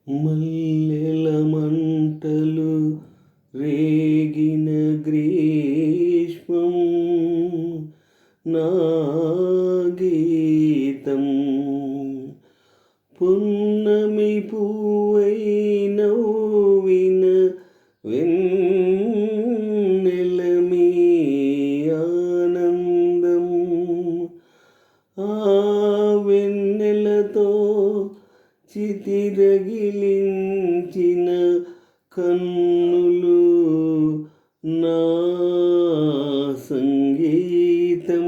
మల్లెల మంటలు రేగిన గ్రీష్మం నా గీతం పున్నమి పువ్వై నవ్విన వెన్నెలమి ఆనందం ఆ వెన్నెలతో చితిరగిలించిన కన్నులు నా సంగీతం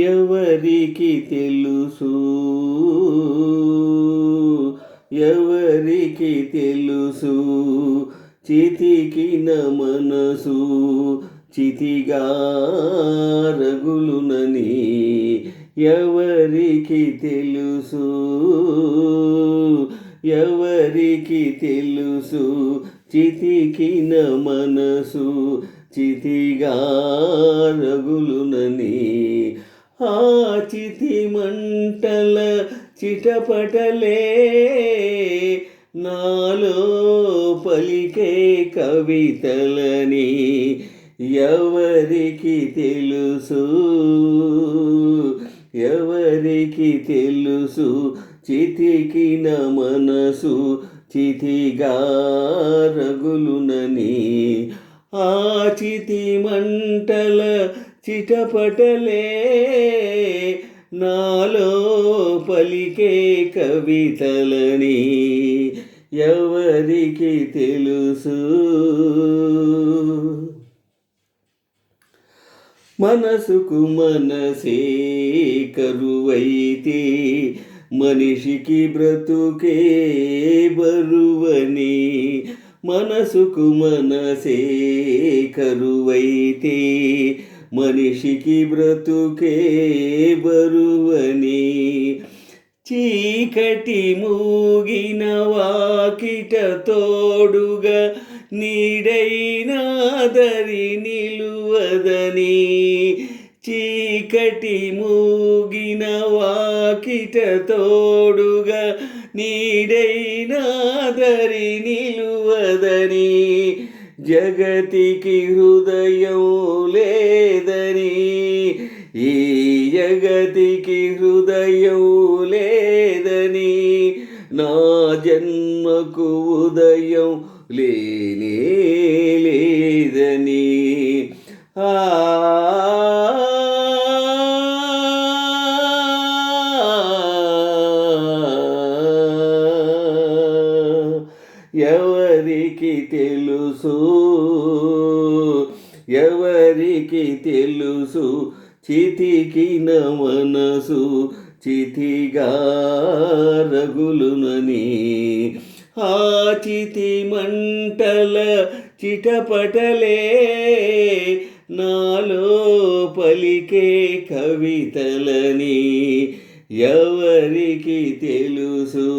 ఎవరికి తెలుసు ఎవరికి తెలుసు చితికిన మనసు చితిగా రగులునని ఎవరికి తెలుసు ఎవరికి తెలుసు చితికిన మనసు చితిగా రగులునని ఆ చితి మంటల చిటపటలే నాలో పలికే కవితలని ఎవరికి తెలుసు ఎవరికి తెలుసు చితికిన మనసు చితిగా రగులునని ఆ చితి మంటల చిటపటలే నాలో పలికే కవితలని ఎవరికి తెలుసు మనసుకు మనసే కరువైతే మనిషికి బ్రతుకే బరువని మనసుకు మనసే కరువైతే మనిషికి బ్రతుకే బరువని చీకటి మూగిన వాకిట తోడుగా నీడైనా దరి నిలువదని చీకటి మూగిన వాకిట తోడుగా నీడైనా దరి నిలువదని జగతికి హృదయం లేదని ఈ జగతికి హృదయం లేదని నా జన్మకు ఉదయం లేనే లేదని ఎవరికి తెలుసు ఎవరికి తెలుసు చితికిన మనసు చితిగా రగులునని ఆ చితి మంటల చిటపటలే నాలో పలికే కవితలని ఎవరికి తెలుసు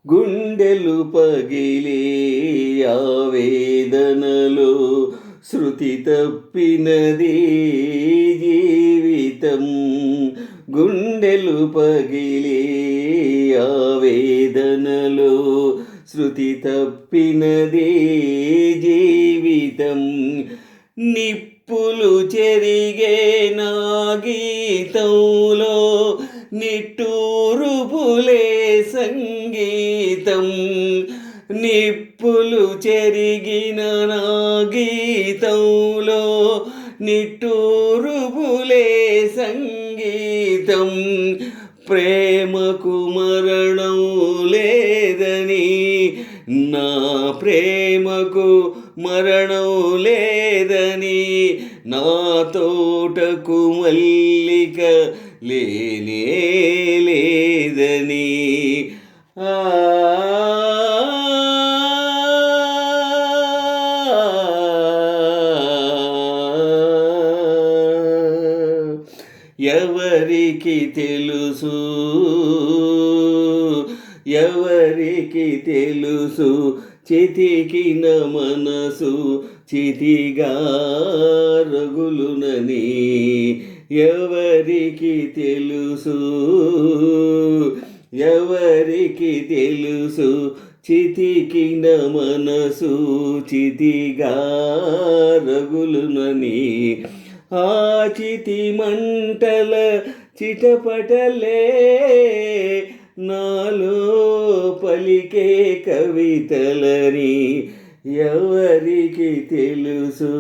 గుండెలు పగిలే ఆవేదనలో శృతి తప్పినది జీవితం గుండెలు పగిలే ఆవేదనలో శృతి తప్పినది జీవితం నిప్పులు చెరిగే నా గీతంలో నిట్టూరుపులే సంగీతం నిప్పులు చెరిగిన నా గీతంలో నిట్టూరుపులే సంగీతం ప్రేమకు మరణం లేదని నా ప్రేమకు మరణం లేదని నా తోటకు మల్లిక లేనే లేదని ఎవరికి తెలుసు ఎవరికి తెలుసు చితికిన మనసు చితిగా రగులునని ఎవరికి తెలుసు, ఎవరికి తెలుసు. చితికిన మనసు చితిగా రగులునని ఆ చితి మంటల చిటపటలే నాలో పలికే కవితలని ఎవరికి తెలుసు.